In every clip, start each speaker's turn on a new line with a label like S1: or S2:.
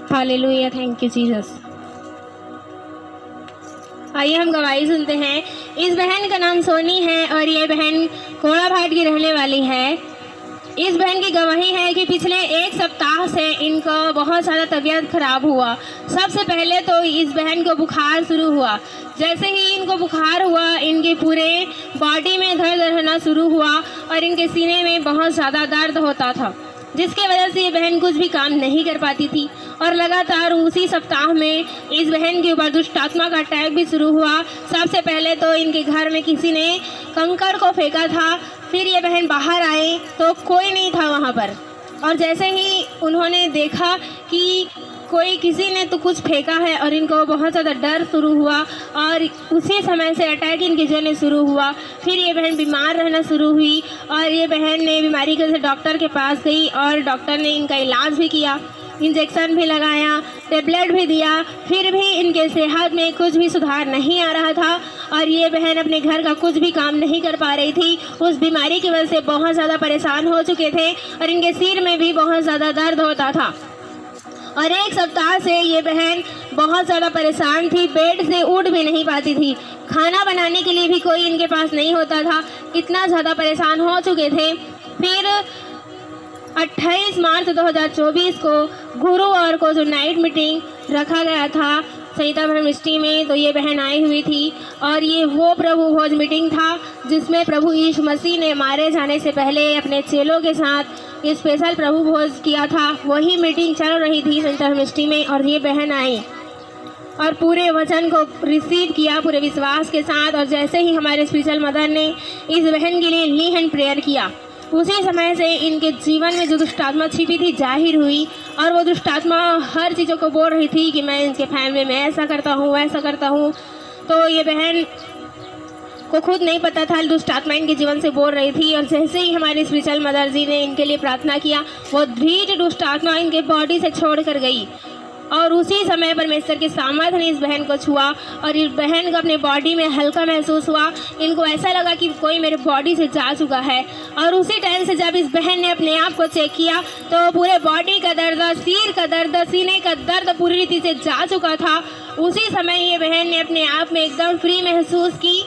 S1: Hallelujah, thank you Jesus. आइए हम गवाही सुनते हैं। इस बहन का नाम सोनी है और ये बहन कोड़ाभाट की रहने वाली है। इस बहन की गवाही है कि पिछले 1 सप्ताह से इनको बहुत ज़्यादा तबीयत खराब हुआ। सबसे पहले तो इस बहन को बुखार शुरू हुआ। जैसे ही इनको बुखार हुआ, इनके पूरे बॉडी में दर्द रहना शुरू हुआ और इनके सीने में बहुत ज़्यादा दर्द होता था, जिसके वजह से ये बहन कुछ भी काम नहीं कर पाती थी। और लगातार उसी सप्ताह में इस बहन के ऊपर दुष्ट आत्मा का अटैक भी शुरू हुआ। सबसे पहले तो इनके घर में किसी ने कंकड़ को फेंका था, फिर ये बहन बाहर आए तो कोई नहीं था वहाँ पर। और जैसे ही उन्होंने देखा कि किसी ने तो कुछ फेंका है और इनको बहुत ज़्यादा डर शुरू हुआ और उसी समय से अटैक इनके जने शुरू हुआ। फिर ये बहन बीमार रहना शुरू हुई और ये बहन ने बीमारी के वजह से डॉक्टर के पास गई और डॉक्टर ने इनका इलाज भी किया, इंजेक्शन भी लगाया, टेबलेट भी दिया, फिर भी इनके सेहत में कुछ भी सुधार नहीं आ रहा था और ये बहन अपने घर का कुछ भी काम नहीं कर पा रही थी। उस बीमारी की वजह से बहुत ज़्यादा परेशान हो चुके थे और इनके सिर में भी बहुत ज़्यादा दर्द होता था। और 1 सप्ताह से ये बहन बहुत ज़्यादा परेशान थी, बेड से उठ भी नहीं पाती थी, खाना बनाने के लिए भी कोई इनके पास नहीं होता था, इतना ज़्यादा परेशान हो चुके थे। फिर 28 मार्च 2024 को गुरुवार को जो नाइट मीटिंग रखा गया था सहिता मिनिस्ट्री में, तो ये बहन आई हुई थी और ये वो प्रभु भोज मीटिंग था जिसमें प्रभु यीशु मसीह ने मारे जाने से पहले अपने चेलों के साथ ये स्पेशल प्रभु भोज किया था। वही मीटिंग चल रही थी सहिता मिनिस्ट्री में और ये बहन आई और पूरे वचन को रिसीव किया पूरे विश्वास के साथ। और जैसे ही हमारे स्पिरिचुअल मदर ने इस बहन के लिए ली हैंड प्रेयर किया, उसी समय से इनके जीवन में जो दुष्ट आत्मा छिपी थी जाहिर हुई और वो दुष्ट आत्मा हर चीज़ों को बोल रही थी कि मैं इनके फैमिली में ऐसा करता हूँ वैसा करता हूँ। तो ये बहन को खुद नहीं पता था दुष्ट आत्मा इनके जीवन से बोल रही थी और जैसे ही हमारी स्पिरिचुअल मदर जी ने इनके लिए प्रार्थना किया, वो धीरे दुष्ट आत्मा इनके बॉडी से छोड़ कर गई और उसी समय परमेश्वर के सामर्थ्य ने इस बहन को छुआ और इस बहन को अपने बॉडी में हल्का महसूस हुआ। इनको ऐसा लगा कि कोई मेरे बॉडी से जा चुका है और उसी टाइम से जब इस बहन ने अपने आप को चेक किया तो पूरे बॉडी का दर्द, सिर का दर्द, सीने का दर्द पूरी रीति से जा चुका था। उसी समय ये बहन ने अपने आप में एकदम फ्री महसूस की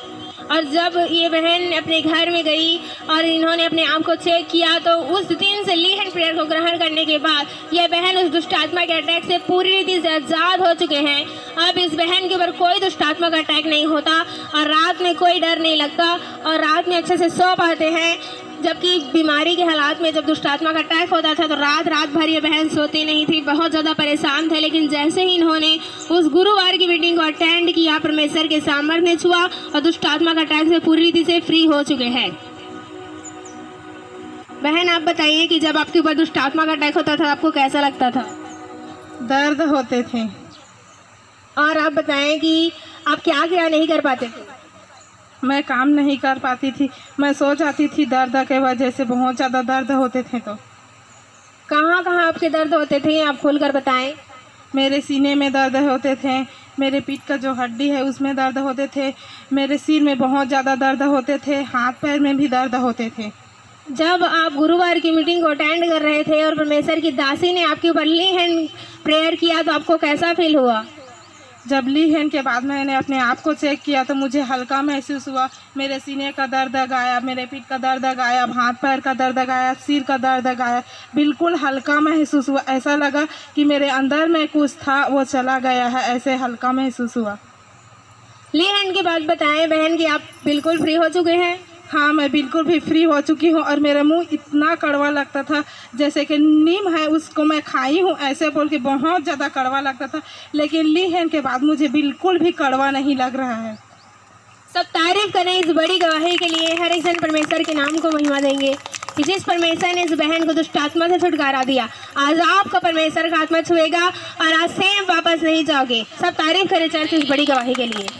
S1: और जब ये बहन अपने घर में गई और इन्होंने अपने आप को चेक किया तो उस दिन से ली हैंड प्रेयर को ग्रहण करने के बाद ये बहन उस दुष्ट आत्मा के अटैक से पूरी रीति से आज़ाद हो चुके हैं। अब इस बहन के ऊपर कोई दुष्ट आत्मा का अटैक नहीं होता और रात में कोई डर नहीं लगता और रात में अच्छे से सो पाते हैं। जबकि बीमारी के हालात में जब दुष्ट आत्मा का अटैक होता था तो रात भर ये बहन सोती नहीं थी, बहुत ज़्यादा परेशान थे। लेकिन जैसे ही इन्होंने उस गुरुवार की मीटिंग को अटेंड किया, परमेश्वर के सामर्थ्य ने छुआ और दुष्ट आत्मा का अटैक से पूरी रीति से फ्री हो चुके हैं। बहन आप बताइए कि जब आपके ऊपर दुष्ट आत्मा का अटैक होता था आपको कैसा लगता था?
S2: दर्द होते थे।
S1: और आप बताएं कि आप क्या क्या नहीं कर पाते थे?
S2: मैं काम नहीं कर पाती थी, मैं सो जाती थी दर्द के वजह से, बहुत ज़्यादा दर्द होते थे। तो
S1: कहाँ कहाँ आपके दर्द होते थे आप खोल कर बताएं।
S2: मेरे सीने में दर्द होते थे, मेरे पीठ का जो हड्डी है उसमें दर्द होते थे, मेरे सिर में बहुत ज़्यादा दर्द होते थे, हाथ पैर में भी दर्द होते थे।
S1: जब आप गुरुवार की मीटिंग को अटेंड कर रहे थे और परमेश्वर की दासी ने आपके ऊपर ली हैंड प्रेयर किया तो आपको कैसा फील हुआ?
S2: जब ली हैंड के बाद मैंने अपने आप को चेक किया तो मुझे हल्का महसूस हुआ। मेरे सीने का दर्द गायब, मेरे पीठ का दर्द गायब, हाथ पैर का दर्द गायब, सिर का दर्द गायब, बिल्कुल हल्का महसूस हुआ। ऐसा लगा कि मेरे अंदर में कुछ था वो चला गया है, ऐसे हल्का महसूस हुआ।
S1: ली हैंड की बात बताएं बहन कि आप बिल्कुल फ्री हो चुके हैं?
S2: हाँ, मैं बिल्कुल भी फ्री हो चुकी हूँ और मेरा मुंह इतना कड़वा लगता था जैसे कि नीम है उसको मैं खाई हूँ ऐसे बोल के, बहुत ज़्यादा कड़वा लगता था। लेकिन ली हैंड के बाद मुझे बिल्कुल भी कड़वा नहीं लग रहा है।
S1: सब तारीफ करें इस बड़ी गवाही के लिए। हर एक जन परमेश्वर के नाम को महिमा देंगे कि जिस परमेश्वर ने इस बहन को दुष्ट आत्मा से छुटकारा दिया, आज आपका परमेश्वर का आत्मा छुएगा और आज सेम वापस नहीं जाओगे। सब तारीफ करें चर्च इस बड़ी गवाही के लिए।